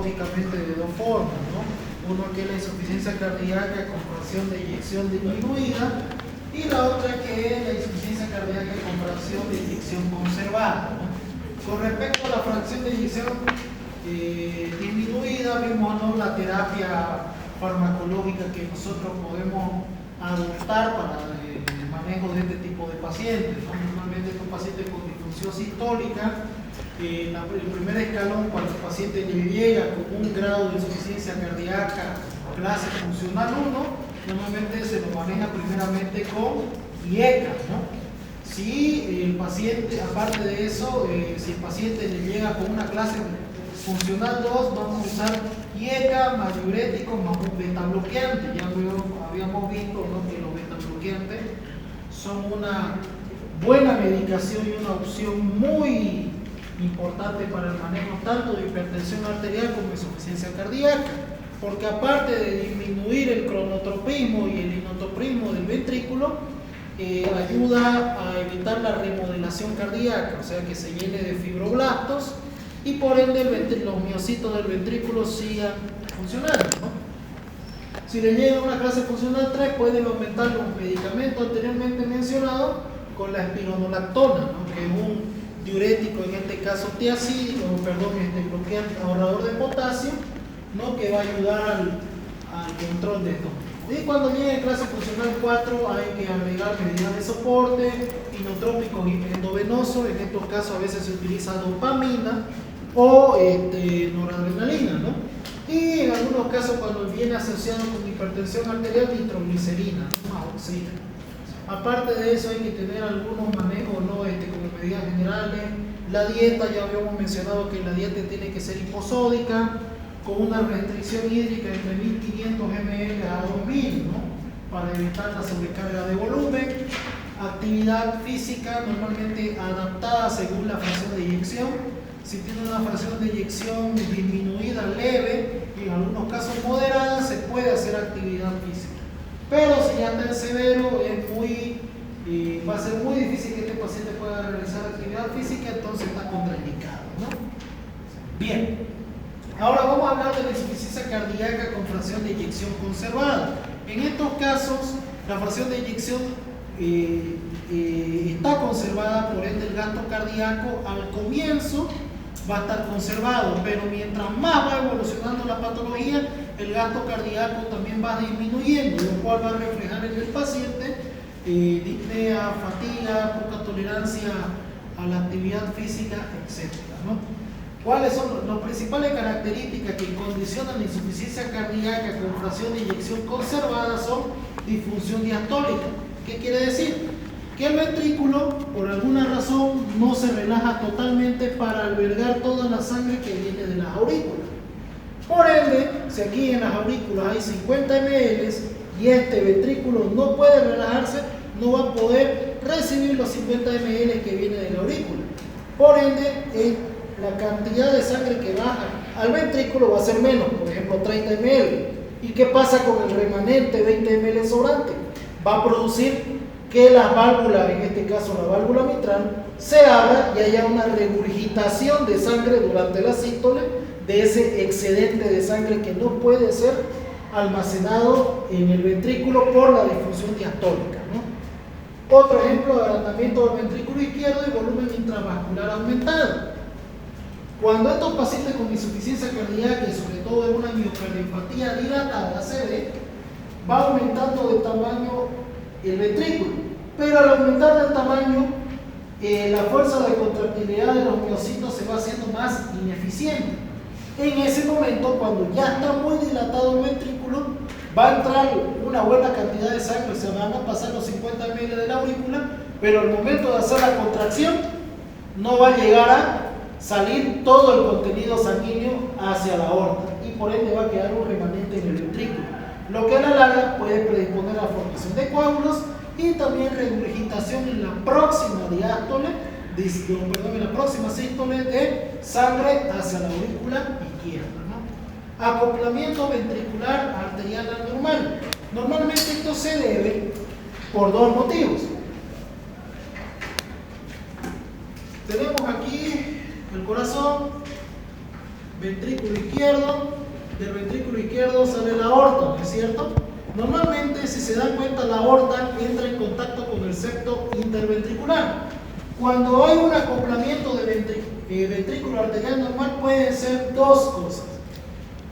lógicamente de dos formas, ¿no? Uno que es la insuficiencia cardíaca con fracción de eyección disminuida y la otra que es la insuficiencia cardíaca con fracción de eyección conservada, ¿no? Con respecto a la fracción de eyección disminuida, vemos, ¿no?, la terapia farmacológica que nosotros podemos adoptar para el manejo de este tipo de pacientes, ¿no? Normalmente estos pacientes con disfunción sistólica, el primer escalón cuando el paciente le llega con un grado de insuficiencia cardíaca clase funcional 1, normalmente se lo maneja primeramente con IECA, ¿no? Si el paciente, aparte de eso, si el paciente le llega con una clase funcional 2, vamos a usar IECA más diurético más un beta bloqueante. Ya habíamos visto, ¿no?, que los beta bloqueantes son una buena medicación y una opción muy importante para el manejo tanto de hipertensión arterial como de insuficiencia cardíaca, porque aparte de disminuir el cronotropismo y el inotropismo del ventrículo, ayuda a evitar la remodelación cardíaca, o sea que se llene de fibroblastos y por ende los miocitos del ventrículo sigan funcionando, ¿no? Si le llega una clase funcional 3, pueden aumentar los medicamentos anteriormente mencionados con la espironolactona, ¿no?, que es un diurético, en este caso tiacídico, bloqueante, ahorrador de potasio, ¿no?, que va a ayudar al control de esto. Y cuando llegue clase funcional 4 hay que agregar medidas de soporte, inotrópicos y endovenosos. En estos casos a veces se utiliza dopamina o noradrenalina, ¿no? Y en algunos casos cuando viene asociado con hipertensión arterial, nitroglicerina, ¿no?, más oxígeno. Aparte de eso hay que tener algunos manejos, ¿no?, como medidas generales. La dieta, ya habíamos mencionado que la dieta tiene que ser hiposódica, con una restricción hídrica entre 1500 ml a 2000, ¿no?, para evitar la sobrecarga de volumen. Actividad física normalmente adaptada según la fracción de eyección. Si tiene una fracción de eyección disminuida leve y en algunos casos moderada, se puede hacer actividad física. Pero si ya está en severo, va a ser muy difícil que este paciente pueda realizar actividad física, entonces está contraindicado, ¿no? Bien. Ahora vamos a hablar de la insuficiencia cardíaca con fracción de eyección conservada. En estos casos, la fracción de eyección está conservada, por ende el gasto cardíaco al comienzo va a estar conservado, pero mientras más va evolucionando la patología, el gasto cardíaco también va disminuyendo, lo cual va a reflejar en el paciente disnea, fatiga, poca tolerancia a la actividad física, etc., ¿no? ¿Cuáles son las principales características que condicionan la insuficiencia cardíaca con fracción de eyección conservada? Son disfunción diastólica. ¿Qué quiere decir? Que el ventrículo, por alguna razón, no se relaja totalmente para albergar toda la sangre que viene de las aurículas. Por ende, si aquí en las aurículas hay 50 ml y este ventrículo no puede relajarse, no va a poder recibir los 50 ml que viene de la aurícula. Por ende, la cantidad de sangre que baja al ventrículo va a ser menos, por ejemplo 30 ml. ¿Y qué pasa con el remanente 20 ml sobrante? Va a producir que las válvulas, en este caso la válvula mitral, se abra y haya una regurgitación de sangre durante la sístole de ese excedente de sangre que no puede ser almacenado en el ventrículo por la disfunción diastólica, ¿no? Otro ejemplo de agrandamiento del ventrículo izquierdo y volumen intravascular aumentado. Cuando estos pacientes con insuficiencia cardíaca y sobre todo de una miocardiopatía dilatada se ve, va aumentando de tamaño el ventrículo, pero al aumentar de tamaño, la fuerza de contractilidad de los miocitos se va haciendo más ineficiente. En ese momento, cuando ya está muy dilatado el ventrículo, va a entrar una buena cantidad de sangre, se van a pasar los 50 ml de la aurícula, pero al momento de hacer la contracción, no va a llegar a salir todo el contenido sanguíneo hacia la aorta y por ende va a quedar un remanente en el ventrículo, lo que a la larga puede predisponer a la formación de coágulos y también regurgitación en la próxima diástole, en la próxima sístole de sangre hacia la aurícula izquierda, ¿no? Acoplamiento ventricular arterial anormal. Normalmente esto se debe por dos motivos. Tenemos aquí el corazón, ventrículo izquierdo, del ventrículo izquierdo sale la aorta, ¿no es cierto? Normalmente, si se dan cuenta, la aorta entra en contacto con el septo interventricular. Cuando hay un acoplamiento de ventrículo arterial normal, pueden ser dos cosas: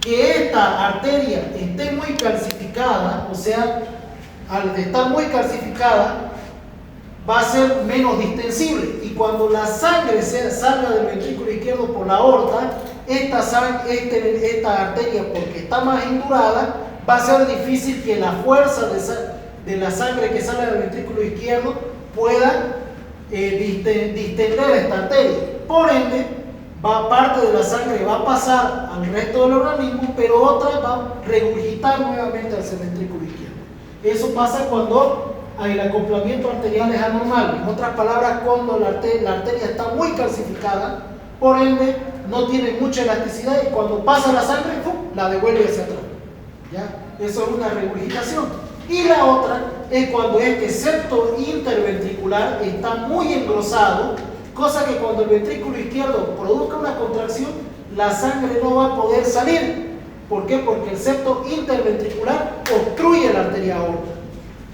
que esta arteria esté muy calcificada, o sea, al estar muy calcificada, va a ser menos distensible, y cuando la sangre salga del ventrículo izquierdo por la aorta, esta arteria, porque está más endurada, va a ser difícil que la fuerza de la sangre que sale del ventrículo izquierdo pueda distender esta arteria. Por ende, parte de la sangre va a pasar al resto del organismo, pero otra va a regurgitar nuevamente hacia el ventrículo izquierdo. Eso pasa cuando el acoplamiento arterial es anormal. En otras palabras, cuando la arteria está muy calcificada, por ende no tiene mucha elasticidad, y cuando pasa la sangre, ¡pum!, la devuelve hacia atrás. ¿Ya? Eso es una regurgitación. Y la otra es cuando este septo interventricular está muy engrosado, cosa que cuando el ventrículo izquierdo produzca una contracción, la sangre no va a poder salir. ¿Por qué? Porque el septo interventricular obstruye la arteria aorta.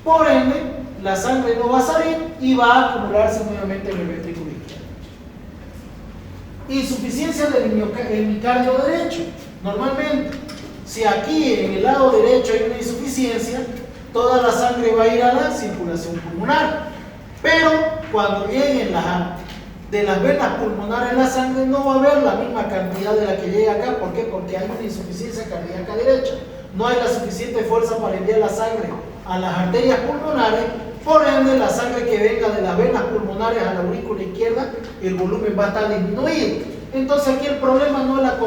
Por ende, la sangre no va a salir y va a acumularse nuevamente en el ventrículo izquierdo. Insuficiencia del hemicardio derecho. Normalmente, si aquí en el lado derecho hay una insuficiencia, toda la sangre va a ir a la circulación pulmonar. Pero cuando lleguen de las venas pulmonares la sangre, no va a haber la misma cantidad de la que llega acá. ¿Por qué? Porque hay una insuficiencia cardíaca derecha. No hay la suficiente fuerza para enviar la sangre a las arterias pulmonares. Por ende, la sangre que venga de las venas pulmonares a la aurícula izquierda, el volumen va a estar disminuido. Entonces aquí el problema no es la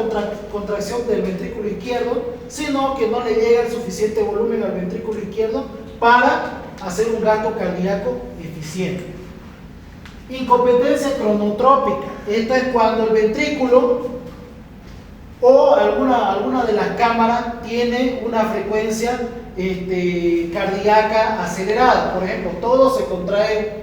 contracción del ventrículo izquierdo, sino que no le llega el suficiente volumen al ventrículo izquierdo para hacer un gasto cardíaco eficiente. Incompetencia cronotrópica. Esta es cuando el ventrículo o alguna de las cámaras tiene una frecuencia cardíaca acelerada. Por ejemplo, todo se contrae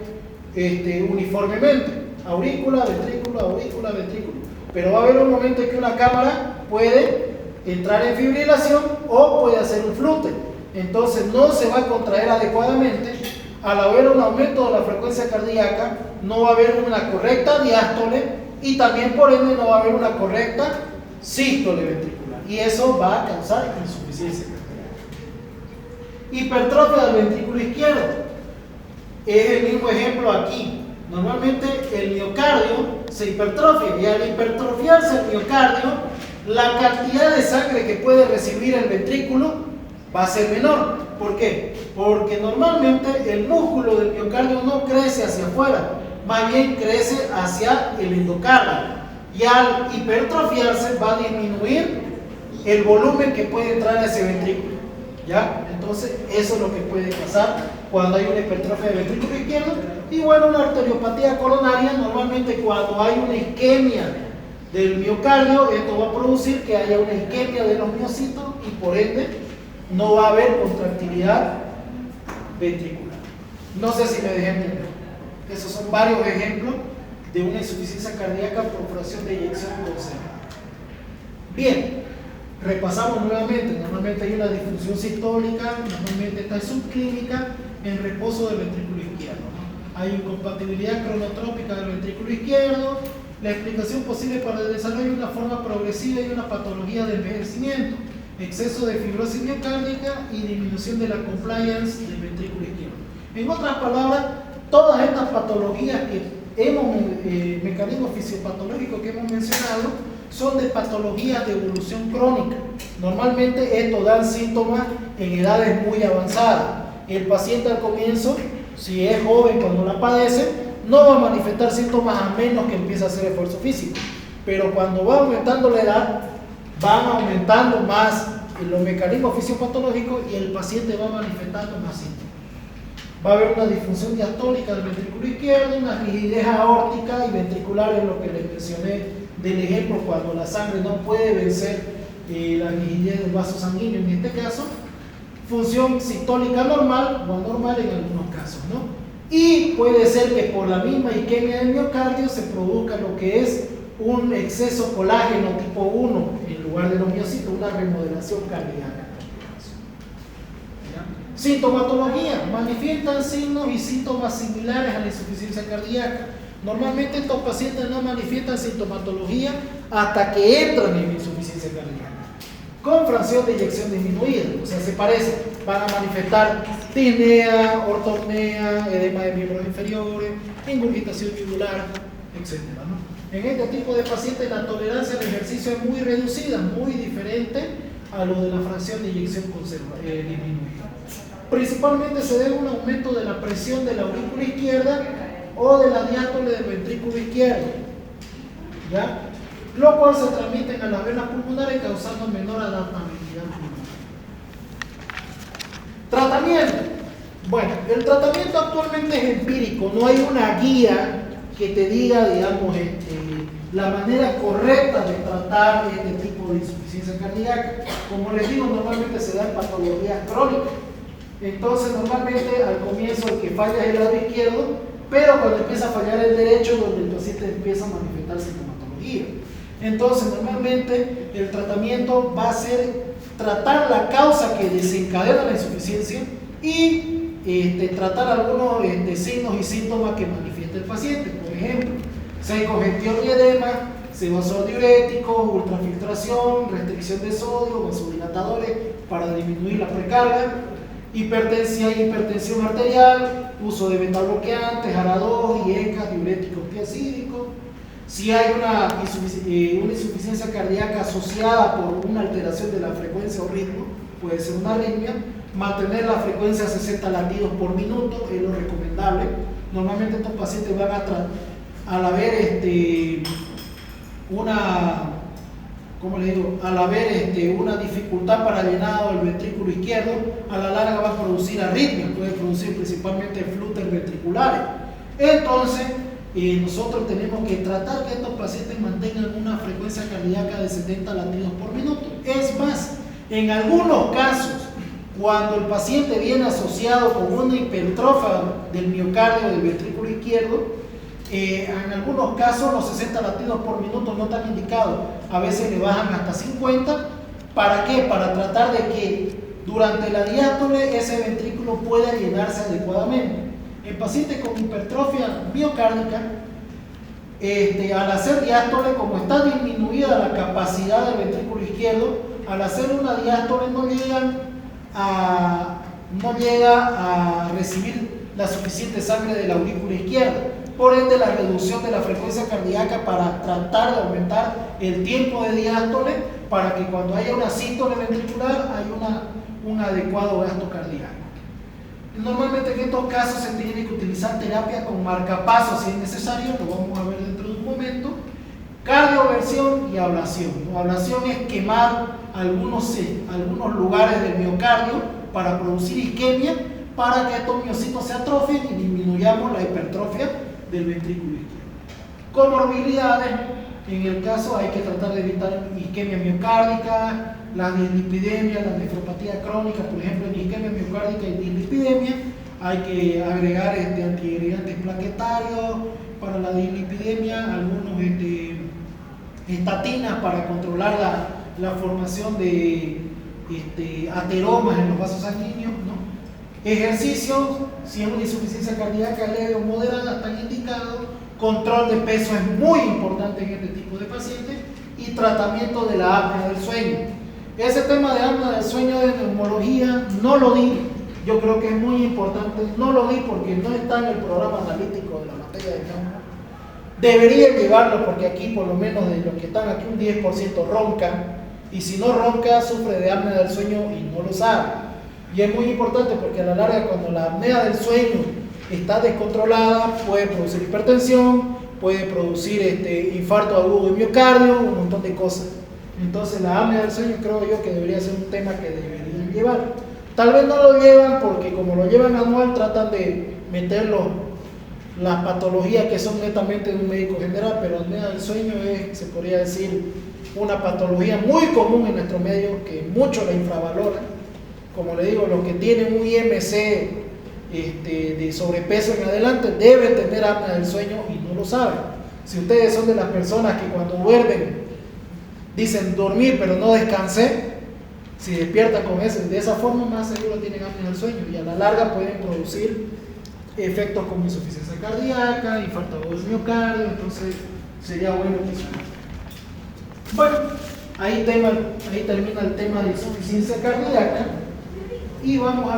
uniformemente. Aurícula, ventrículo. Pero va a haber un momento en que una cámara puede entrar en fibrilación o puede hacer un flute. Entonces no se va a contraer adecuadamente. Al haber un aumento de la frecuencia cardíaca, no va a haber una correcta diástole, y también por ende no va a haber una correcta sístole ventricular. Y eso va a causar insuficiencia cardíaca. Hipertrofia del ventrículo izquierdo. Es el mismo ejemplo aquí. Normalmente el miocardio se hipertrofia, y al hipertrofiarse el miocardio, la cantidad de sangre que puede recibir el ventrículo va a ser menor. ¿Por qué? Porque normalmente el músculo del miocardio no crece hacia afuera, más bien crece hacia el endocardio, y al hipertrofiarse va a disminuir el volumen que puede entrar a ese ventrículo. ¿Ya? Entonces eso es lo que puede pasar cuando hay una hipertrofia del ventrículo izquierdo. Y bueno, una arteriopatía coronaria, normalmente cuando hay una isquemia del miocardio, esto va a producir que haya una isquemia de los miocitos, y por ende no va a haber contractilidad ventricular. No sé si me dejé entender. Esos son varios ejemplos de una insuficiencia cardíaca por fracción de eyección concentrada. Bien, repasamos nuevamente. Normalmente hay una disfunción sistólica, normalmente esta es subclínica en reposo del ventrículo izquierdo, ¿no? Hay incompatibilidad cronotrópica del ventrículo izquierdo. La explicación posible para el desarrollo de una forma progresiva y una patología de envejecimiento, exceso de fibrosis miocárdica y disminución de la compliance del ventrículo izquierdo. En otras palabras, todas estas patologías mecanismos fisiopatológicos que hemos mencionado, son de patologías de evolución crónica. Normalmente esto da síntomas en edades muy avanzadas. El paciente al comienzo, si es joven cuando la padece, no va a manifestar síntomas a menos que empiece a hacer esfuerzo físico. Pero cuando va aumentando la edad, van aumentando más los mecanismos fisiopatológicos y el paciente va manifestando más síntomas. Va a haber una disfunción diastólica del ventrículo izquierdo, una rigidez aórtica y ventricular, es lo que les mencioné del ejemplo cuando la sangre no puede vencer la rigidez del vaso sanguíneo en este caso. Función sistólica normal o anormal en algunos casos, ¿no? Y puede ser que por la misma isquemia del miocardio se produzca lo que es un exceso colágeno tipo 1 en lugar de los miocitos, una remodelación cardíaca. Sintomatología, manifiestan signos y síntomas similares a la insuficiencia cardíaca. Normalmente estos pacientes no manifiestan sintomatología hasta que entran en insuficiencia cardíaca, con fracción de eyección disminuida, o sea, se parecen, van a manifestar disnea, ortopnea, edema de miembros inferiores, ingurgitación yugular, etc., ¿no? En este tipo de pacientes la tolerancia al ejercicio es muy reducida, muy diferente a lo de la fracción de eyección disminuida. Principalmente se debe a un aumento de la presión de la aurícula izquierda o de la diástole del ventrículo izquierdo, ¿ya? Lo cual se transmiten a las venas pulmonares causando menor adaptabilidad pulmonar. Tratamiento. Bueno, el tratamiento actualmente es empírico, no hay una guía que te diga, digamos, la manera correcta de tratar este tipo de insuficiencia cardíaca. Como les digo, normalmente se da en patologías crónicas. Entonces, normalmente al comienzo el que falla es el lado izquierdo, pero cuando empieza a fallar el derecho, donde el paciente empieza a manifestar sintomatología. Entonces, normalmente el tratamiento va a ser tratar la causa que desencadena la insuficiencia y tratar algunos signos y síntomas que manifiesta el paciente. Por ejemplo, secogestión y edema, vasodiuréticos, ultrafiltración, restricción de sodio, vasodilatadores para disminuir la precarga, hipertensión arterial, uso de betabloqueantes, ARA2, IECA, diuréticos tiacídicos. Si hay una insuficiencia cardíaca asociada por una alteración de la frecuencia o ritmo, puede ser una arritmia, mantener la frecuencia a 60 latidos por minuto es lo recomendable. Normalmente estos pacientes van al haber una dificultad para el llenado del ventrículo izquierdo, a la larga va a producir arritmia, puede producir principalmente flúter ventriculares. Entonces, nosotros tenemos que tratar que estos pacientes mantengan una frecuencia cardíaca de 70 latidos por minuto. Es más, en algunos casos, cuando el paciente viene asociado con una hipertrofia del miocardio del ventrículo izquierdo, en algunos casos los 60 latidos por minuto no están indicados, a veces le bajan hasta 50. ¿Para qué? Para tratar de que durante la diástole ese ventrículo pueda llenarse adecuadamente. En pacientes con hipertrofia miocárdica, al hacer diástole, como está disminuida la capacidad del ventrículo izquierdo, al hacer una diástole no llega a recibir la suficiente sangre de la aurícula izquierda. Por ende, la reducción de la frecuencia cardíaca para tratar de aumentar el tiempo de diástole para que cuando haya una sístole ventricular haya un adecuado gasto cardíaco. Normalmente en estos casos se tiene que utilizar terapia con marcapasos si es necesario, lo vamos a ver dentro de un momento. Cardioversión y ablación. La ablación es quemar algunos lugares del miocardio para producir isquemia, para que estos miocitos se atrofien y disminuyamos la hipertrofia del ventrículo izquierdo. Comorbilidades, en el caso hay que tratar de evitar isquemia miocárdica, la dislipidemia, la nefropatía crónica. Por ejemplo, en isquemia miocárdica y dislipidemia hay que agregar antiagregantes plaquetarios. Para la dislipidemia, algunos estatinas para controlar la formación de ateromas en los vasos sanguíneos, ¿no? Ejercicios, si es una insuficiencia cardíaca leve o moderada, están indicados. Control de peso es muy importante en este tipo de pacientes y tratamiento de la apnea del sueño. Ese tema de apnea del sueño de neumología no lo di, yo creo que es muy importante, no lo di porque no está en el programa analítico de la materia de neumología. Deberían llevarlo porque aquí por lo menos de los que están aquí un 10% ronca, y si no ronca sufre de apnea del sueño y no lo sabe. Y es muy importante porque a la larga, cuando la apnea del sueño está descontrolada, puede producir hipertensión, puede producir infarto agudo de miocardio, un montón de cosas. Entonces la apnea del sueño creo yo que debería ser un tema que deberían llevar. Tal vez no lo llevan porque como lo llevan anual tratan de meter las patologías que son netamente de un médico general, pero la apnea del sueño es, se podría decir, una patología muy común en nuestro medio que muchos la infravaloran. Como le digo, los que tienen un IMC de sobrepeso en adelante deben tener apnea del sueño y no lo saben. Si ustedes son de las personas que cuando duermen dicen dormir pero no descansé, si despiertan con eso, de esa forma más seguro tienen apnea del sueño y a la larga pueden producir efectos como insuficiencia cardíaca, infarto del miocardio, entonces sería bueno que eso. Bueno, ahí termina el tema de insuficiencia cardíaca y vamos a